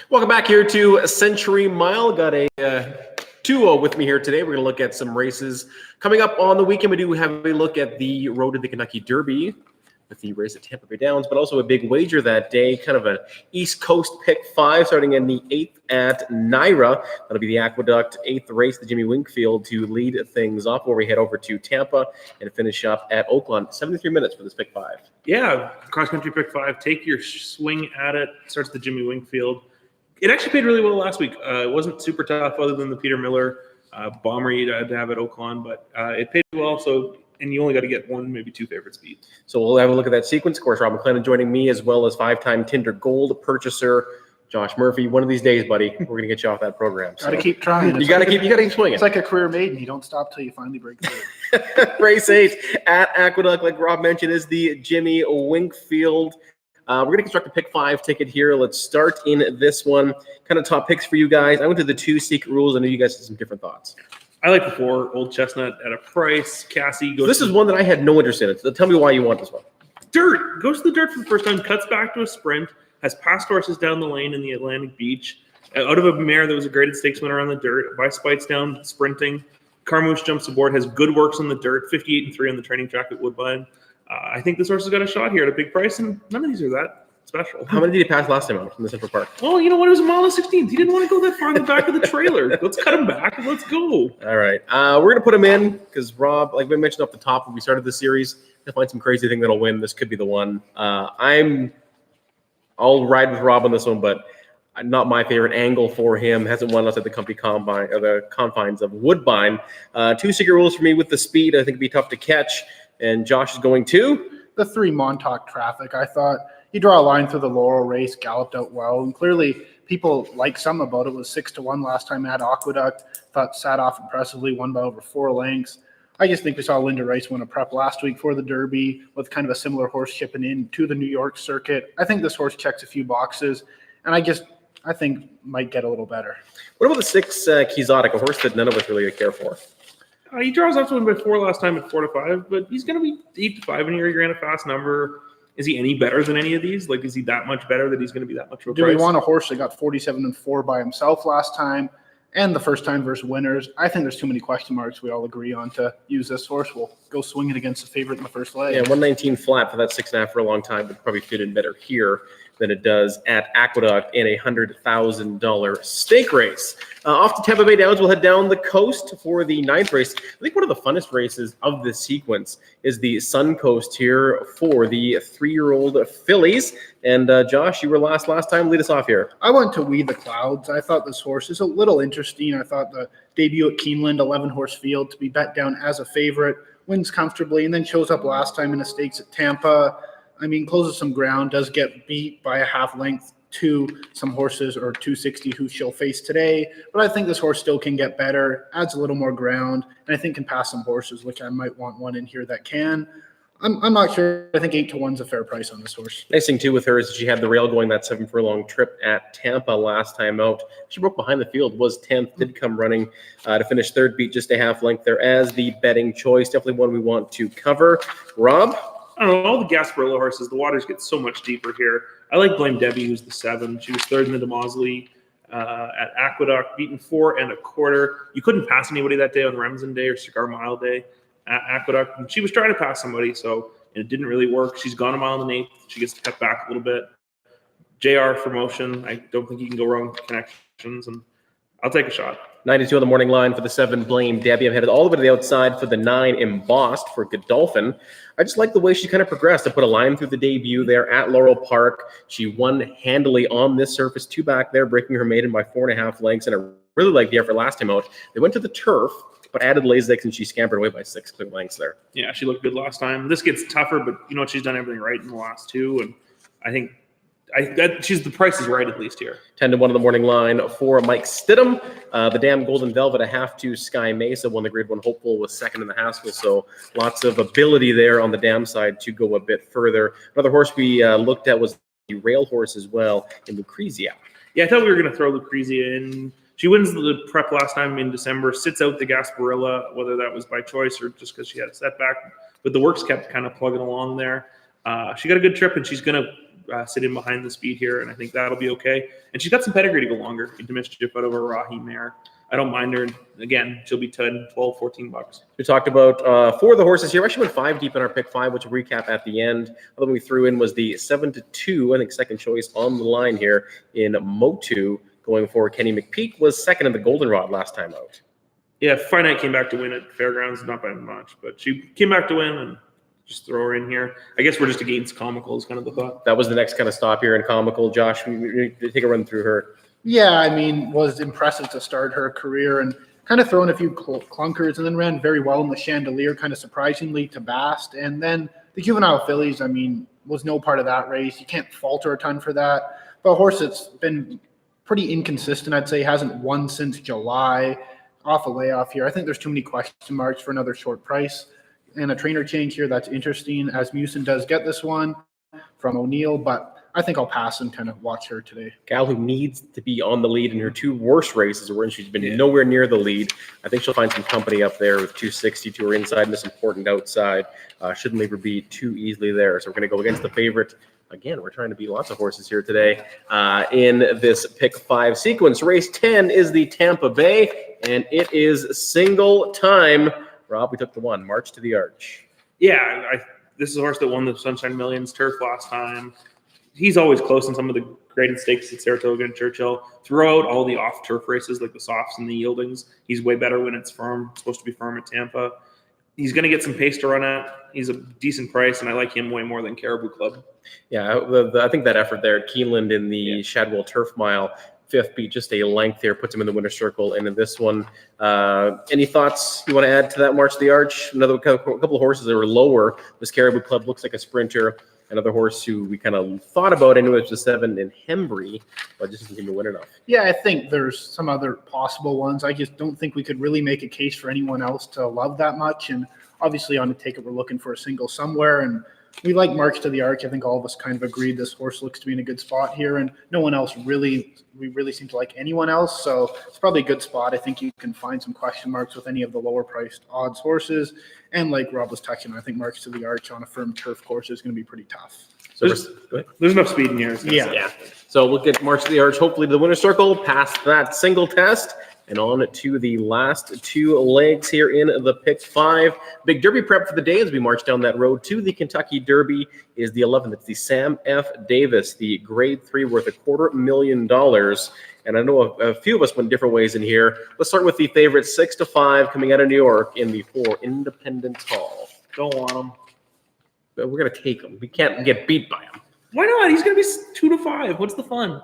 Welcome back here to Century Mile. Got a duo with me here today. We're going to look at some races coming up on the weekend. We do have a look at the Road to the Kentucky Derby with the race at Tampa Bay Downs, but also a big wager that day, kind of an East Coast pick 5 starting in the 8th at Naira. That'll be the Aqueduct 8th race, the Jimmy Winkfield, to lead things off where we head over to Tampa and finish up at Oaklawn. 73 minutes for this pick 5. Yeah, cross-country pick 5. Take your swing at it. Starts the Jimmy Winkfield. It actually paid really well last week. It wasn't super tough other than the Peter Miller bomber you had to have at Oaklawn, but it paid well. And you only got to get one, maybe two favorite speeds. So we'll have a look at that sequence. Of course, Rob MacLennan joining me, as well as 5-time Tinder Gold purchaser Josh Murphy. One of these days, buddy, we're going to get you off that program. So. Got to keep trying. You got to keep swinging. It's like a career maiden. You don't stop till you finally break through. Race 8 at Aqueduct, like Rob mentioned, is the Jimmy Winkfield. We're going to construct a pick 5 ticket here. Let's start in this one. Kind of top picks for you guys. I went to the 2 secret rules. I know you guys had some different thoughts. I like the 4, Old Chestnut at a price. Cassie goes. This is one that I had no interest in. So tell me why you want this one. Dirt. Goes to the dirt for the first time, cuts back to a sprint, has passed horses down the lane in the Atlantic Beach. Out of a mare that was a graded stakes winner on the dirt. By Spites down sprinting. Carmouche jumps aboard, has good works on the dirt, 58-3 on the training track at Woodbine. I think this horse has got a shot here at a big price, and none of these are that special. How many did he pass last time out from the Central Park? Oh, you know what? It was a mile and 16th. He didn't want to go that far in the back of the trailer. Let's cut him back and let's go. All right. We're going to put him in because Rob, like we mentioned off the top when we started the series, to find some crazy thing that'll win. This could be the one. I'll ride with Rob on this one, but not my favorite angle for him. Hasn't won outside the company combine or the confines of Woodbine. 2 secret rules for me with the speed. I think it'd be tough to catch. And Josh is going to the 3 Montauk Traffic. I thought he draw a line through the Laurel race, galloped out well, and clearly people like some about it. Was 6-1 last time at Aqueduct. Thought sat off impressively, won by over 4 lengths. I just think we saw Linda Rice win a prep last week for the Derby with kind of a similar horse shipping in to the New York circuit. I think this horse checks a few boxes, and I think might get a little better. What about the 6 Quixotic, a horse that none of us really care for? He draws up to win by 4 last time at 4-5, but he's going to be 8-5 in here. He ran a fast number. Is he any better than any of these? Like, is he that much better that he's going to be that much of a Do price? we want a horse that got 47-4 by himself last time and the first time versus winners? I think there's too many question marks we all agree on to use this horse. We'll go swing it against the favorite in the first leg. Yeah, 119 flat for that 6.5 for a long time would probably fit in better here than it does at Aqueduct in a $100,000 stake race. Off to Tampa Bay Downs, we'll head down the coast for the 9th race. I think one of the funnest races of this sequence is the Sun Coast here for the 3-year-old fillies. And Josh, you were last time. Lead us off here. I went to We the Clouds. I thought this horse is a little interesting. I thought the debut at Keeneland, 11-horse field, to be bet down as a favorite, wins comfortably, and then shows up last time in the stakes at Tampa. I mean, closes some ground, does get beat by a half length to some horses or 260 who she'll face today. But I think this horse still can get better, adds a little more ground, and I think can pass some horses, which I might want one in here that can. I'm not sure. I think 8-1 is a fair price on this horse. Nice thing, too, with her is that she had the rail going that 7-furlong trip at Tampa last time out. She broke behind the field, was 10th, did come running to finish 3rd, beat just a half length there as the betting choice. Definitely one we want to cover. Rob? I don't know, all the Gasparilla horses, the waters get so much deeper here. I like Blame Debbie, who's the 7. She was 3rd in the Demosley at Aqueduct, beaten 4 1/4. You couldn't pass anybody that day on Remsen Day or Cigar Mile Day at Aqueduct. And she was trying to pass somebody, and it didn't really work. She's gone a mile and 1/8. She gets to cut back a little bit. JR for motion. I don't think you can go wrong with connections, and I'll take a shot. 92 on the morning line for the 7, Blame Debbie. I'm headed all the way to the outside for the 9, Embossed for Godolphin. I just like the way she kind of progressed. I put a line through the debut there at Laurel Park. She won handily on this surface, 2 back there, breaking her maiden by 4.5 lengths, and I really liked the effort last time out. They went to the turf, but added Lasix, and she scampered away by 6 clear lengths there. Yeah, she looked good last time. This gets tougher, but you know what? She's done everything right in the last 2, and I think she's the price is right at least here. 10-1 on the morning line for Mike Stidham. The Damn Golden Velvet, a half to Sky Mesa. Won the Grade 1 Hopeful, was 2nd in the Haskell. So lots of ability there on the Dam side to go a bit further. Another horse we looked at was the rail horse as well in Lucrezia. Yeah, I thought we were going to throw Lucrezia in. She wins the prep last time in December, sits out the Gasparilla, whether that was by choice or just because she had a setback. But the works kept kind of plugging along there. She got a good trip, and she's going to sit in behind the speed here, and I think that'll be okay. And she's got some pedigree to go longer into mischief out of a Rahi mare. I don't mind her. Again, she'll be 10, 12, $14. We talked about 4 of the horses here. We actually went 5 deep in our pick 5, which we'll recap at the end. The one we threw in was the 7-2, I think, second choice on the line here in Motu. Going for Kenny McPeak was second in the Goldenrod last time out. Yeah, Finite came back to win at Fairgrounds, not by much, but she came back to win, and just throw her in here. I guess we're just against Comical is kind of the thought. That was the next kind of stop here in Comical. Josh, we take a run through her. Yeah, I mean, was impressive to start her career and kind of thrown a few clunkers and then ran very well in the Chandelier, kind of surprisingly to Bast. And then the Juvenile Fillies, I mean, was no part of that race. You can't fault her a ton for that. But a horse that's been pretty inconsistent, I'd say, hasn't won since July, off a layoff here. I think there's too many question marks for another short price. And a trainer change here, that's interesting, as Musin does get this one from O'Neill, but I think I'll pass and kind of watch her today. Gal who needs to be on the lead in her 2 worst races wherein she's been nowhere near the lead. I think she'll find some company up there with 260 to her inside and this important outside. Shouldn't leave her be too easily there. So we're going to go against the favorite. Again, we're trying to beat lots of horses here today in this pick 5 sequence. Race 10 is the Tampa Bay, and it is single time. Rob, we took the 1, March to the Arch. Yeah, this is a horse that won the Sunshine Millions turf last time. He's always close in some of the graded stakes at Saratoga and Churchill. Throughout all the off-turf races, like the softs and the yieldings, he's way better when it's firm. It's supposed to be firm at Tampa. He's going to get some pace to run at. He's a decent price, and I like him way more than Caribou Club. Yeah, I think that effort there at Keeneland in the Shadwell Turf Mile, 5th beat, just a length there, puts him in the winner's circle. And in this one, any thoughts you want to add to that March to the Arch? Another couple of horses that were lower. This Caribou Club looks like a sprinter. Another horse who we kind of thought about, I knew it was the 7 in Hembry, but just didn't seem to win enough. Yeah, I think there's some other possible ones. I just don't think we could really make a case for anyone else to love that much. And obviously on the ticket, we're looking for a single somewhere. And we like March to the Arch. I think all of us kind of agreed this horse looks to be in a good spot here. And no one else we really seem to like anyone else. So it's probably a good spot. I think you can find some question marks with any of the lower priced odds horses. And like Rob was touching on, I think March to the Arch on a firm turf course is going to be pretty tough. So there's enough speed in here. Yeah. So we'll get March to the Arch, hopefully to the winner's circle, past that single test, and on to the last 2 legs here in the pick 5. Big Derby prep for the day as we march down that road to the Kentucky Derby is the 11th. It's the Sam F. Davis, the grade 3 worth $250,000. And I know a few of us went different ways in here. Let's start with the favorite 6-5 coming out of New York in the 4 Independence Hall. Don't want him. But we're going to take him. We can't get beat by him. Why not? He's going to be 2-5. What's the fun?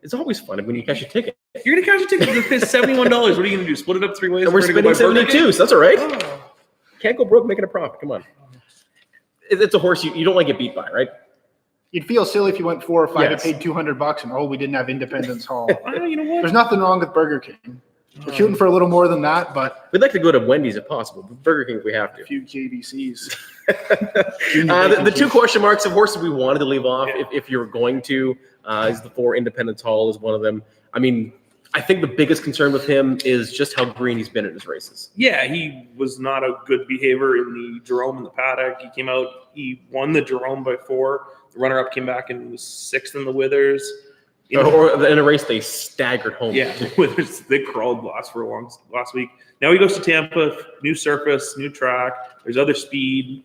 It's always fun when you catch a ticket. You're going to catch a ticket that pays $71. What are you going to do? Split it up 3 ways? And we're spending 72, so that's all right. Oh. Can't go broke making a profit. Come on. It's a horse you don't want to get beat by, right? You'd feel silly if you went 4 or 5 Yes. and paid $200 and we didn't have Independence Hall. You know what? There's nothing wrong with Burger King. We're shooting for a little more than that, but We'd like to go to Wendy's if possible, but Burger King if we have a to. few JVCs. The 2 question marks of horses we wanted to leave off, if you're going to, is the 4 Independence Hall is one of them. I mean, I think the biggest concern with him is just how green he's been in his races. Yeah, he was not a good behavior in the Jerome in the paddock. He came out, he won the Jerome by 4. The runner-up came back and was 6th in the Withers. Or in a race they staggered home. Yeah, Withers, they crawled last week. Now he goes to Tampa, new surface, new track. There's other speed.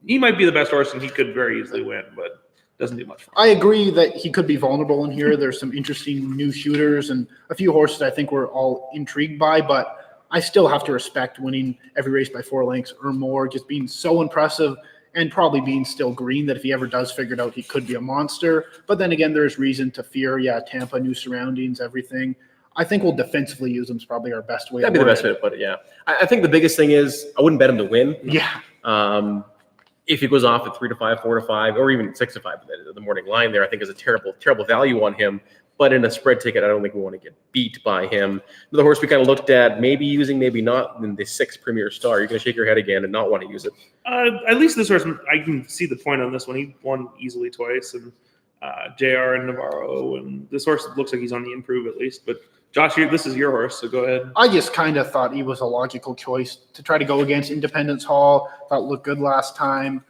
He might be the best horse and he could very easily win, but doesn't do much for him. I agree that he could be vulnerable in here. There's some interesting new shooters and a few horses I think we're all intrigued by, but I still have to respect winning every race by 4 lengths or more, just being so impressive and probably being still green that if he ever does figure it out, he could be a monster. But then again, there's reason to fear, Tampa, new surroundings, everything. I think we'll defensively use him is probably our best way. That'd be the best way to put it, yeah. I think the biggest thing is I wouldn't bet him to win. Yeah. If he goes off at 3-5, 4-5, or even 6-5, the morning line there, I think is a terrible value on him. But in a spread ticket, I don't think we want to get beat by him. The horse we kind of looked at, maybe using, maybe not, in the 6 Premier Star. You're going to shake your head again and not want to use it. At least this horse, I can see the point on this one. He won easily twice, and JR and Navarro, and this horse looks like he's on the improve at least. But Josh, this is your horse, so go ahead. I just kind of thought he was a logical choice to try to go against Independence Hall. Thought looked good last time.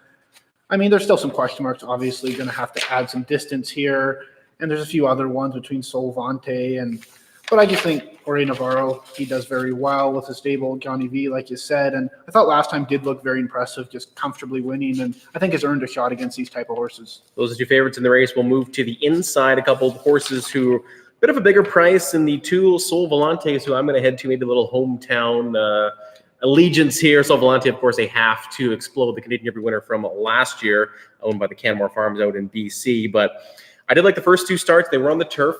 I mean, there's still some question marks. Obviously, going to have to add some distance here, and there's a few other ones between Solvante but I just think Jorge Navarro, he does very well with the stable Johnny V, like you said, and I thought last time did look very impressive, just comfortably winning, and I think has earned a shot against these type of horses. Those are two favorites in the race. We'll move to the inside. A couple of horses who are a bit of a bigger price, and the two Sol Volantes, who I'm going to head to, maybe a little hometown allegiance here. Sol Volante, of course, they have to explode the Canadian Derby winner from last year, owned by the Canmore Farms out in BC. But I did like the first two starts. They were on the turf.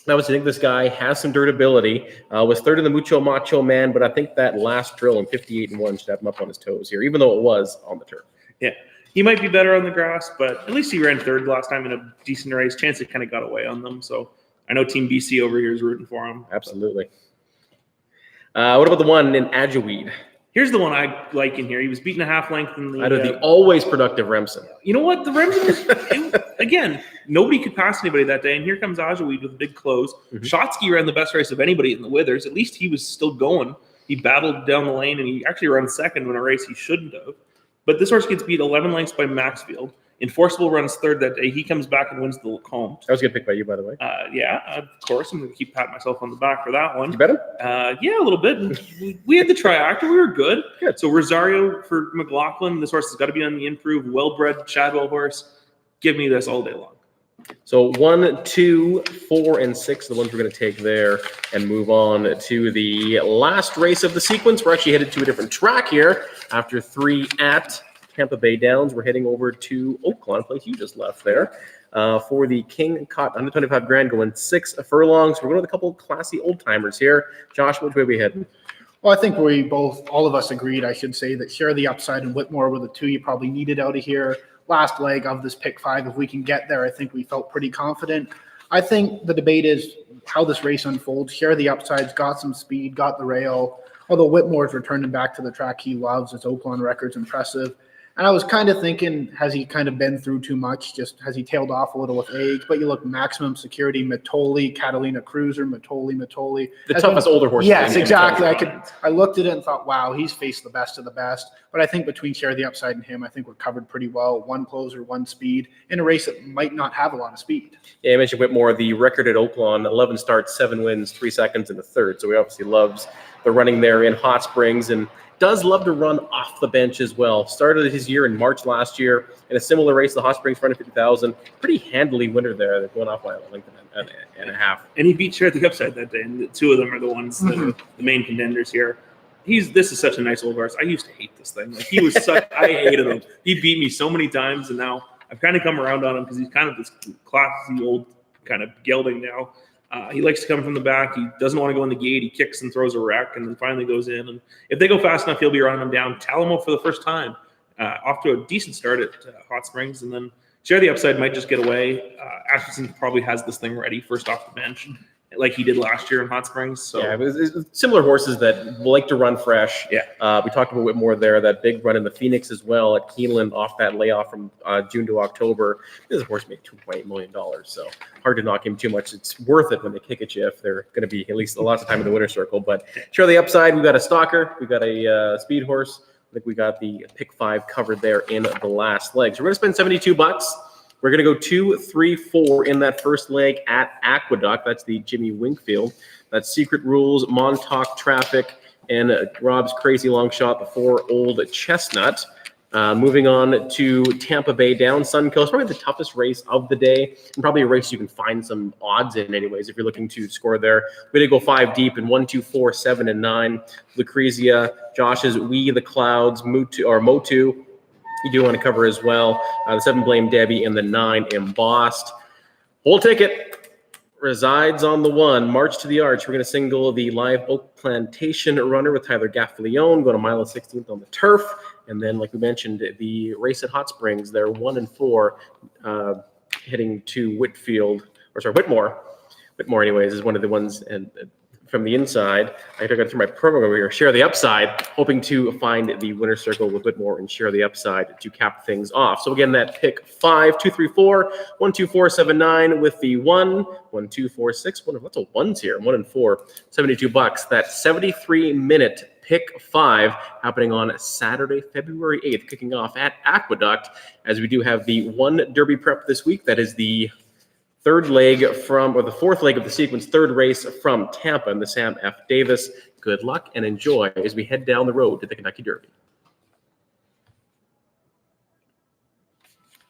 I think this guy has some durability. Was third in the Mucho Macho Man, but I think that last drill in 58-1 should have him up on his toes here, even though it was on the turf. Yeah, he might be better on the grass, but at least he ran third last time in a decent race. Chance it kind of got away on them. So I know Team BC over here is rooting for him. Absolutely. What about the one in Adjouid? Here's the one I like in here. He was beaten a half length in the. Out of the always productive Remsen. You know what? The Remsen, again, nobody could pass anybody that day. And here comes Adjouid with a big close. Mm-hmm. Shotsky ran the best race of anybody in the Withers. At least he was still going. He battled down the lane, and he actually ran second in a race he shouldn't have. But this horse gets beat 11 lengths by Maxfield. Enforceable runs third that day. He comes back and wins the Lecomte. That was a good pick by you, by the way. Yeah, of course. I'm going to keep patting myself on the back for that one. You bet him? Yeah, a little bit. We had the triactor. We were good. Good. So Rosario for McLaughlin. This horse has got to be on the improve. Well-bred Chadwell horse. Give me this all day long. So 1, 2, 4, and 6, the ones we're going to take there and move on to the last race of the sequence. We're actually headed to a different track here. After 3 at Tampa Bay Downs, we're heading over to Oaklawn, place you just left there, for the King Cot 125 grand, going 6 furlongs. We're going with a couple of classy old timers here. Josh, which way are we heading? Well, I think all of us agreed, I should say, that Share the Upside and Whitmore were the two you probably needed out of here. Last leg of this pick 5, if we can get there, I think we felt pretty confident. I think the debate is how this race unfolds. Share the Upside's got some speed, got the rail, although Whitmore's returning back to the track he loves. His Oaklawn record's impressive. And I was kind of thinking, has he kind of been through too much? Just has he tailed off a little with age? But you look, Maximum Security, Matoli, Catalina Cruiser, Matoli. The toughest older horse. Yes, exactly. I looked at it and thought, wow, he's faced the best of the best. But I think between Share the Upside and him, I think we're covered pretty well. 1 closer, 1 speed in a race that might not have a lot of speed. Yeah, I mentioned Whitmore, the record at Oaklawn, 11 starts, 7 wins, 3 seconds in the third. So he obviously loves the running there in Hot Springs and does love to run off the bench as well. Started his year in March last year in a similar race, the Hot Springs running 50,000. Pretty handily winner there. They're going off by a length and a half. And he beat Share the Upside that day, and the two of them are the ones that are the main contenders here. This is such a nice old horse. I used to hate this thing. Like, he was such, I hated him. He beat me so many times, and now I've kind of come around on him because he's kind of this classy old kind of gelding now. He likes to come from the back. He doesn't want to go in the gate. He kicks and throws a wreck and then finally goes in. And if they go fast enough, he'll be running them down. Talamo for the first time, off to a decent start at Hot Springs. And then Share the Upside might just get away. Atchison probably has this thing ready first off the bench, like he did last year in Hot Springs. So yeah, it's similar horses that like to run fresh. Yeah. We talked about Whitmore there, that big run in the Phoenix as well at Keeneland off that layoff from June to October. This horse made $2.8 million, so hard to knock him too much. It's worth it when they kick at you if they're going to be at least lots of time in the winner's circle. But Share the Upside, we've got a stalker, we've got a speed horse. I think we got the pick 5 covered there in the last leg. So we're going to spend $72. We're going to go 2, 3, 4 in that first leg at Aqueduct. That's the Jimmy Winkfield. That's Secret Rules, Montauk Traffic, and Rob's Crazy Long Shot before Old Chestnut. Moving on to Tampa Bay Downs, Sunkill. It's probably the toughest race of the day, and probably a race you can find some odds in anyways if you're looking to score there. We're going to go 5 deep in 1, 2, 4, 7, and 9. Lucrezia, Josh's We the Clouds, Motu. You do want to cover as well. The 7 Blame Debbie and the 9 Embossed. Whole ticket resides on the 1. March to the Arch. We're going to single the Live Oak Plantation runner with Tyler Gaffalione. Go to mile 16th on the turf. And then, like we mentioned, the race at Hot Springs, they're 1 and 4, heading to Whitmore. Whitmore, anyways, is one of the ones and from the inside. I took it through my program over here, Share the Upside, hoping to find the winner's circle with Whitmore and Share the Upside to cap things off. So again, that pick 5, 2, 3, 4, 1, 2, 4, 7, 9 with the 1, 1, 2, 4, 6. Lots of ones here. 1 and 4, $72. That 73-minute Pick 5 happening on Saturday, February 8th, kicking off at Aqueduct, as we do have the one Derby prep this week. That is the fourth leg of the sequence, third race from Tampa in the Sam F. Davis. Good luck and enjoy as we head down the road to the Kentucky Derby.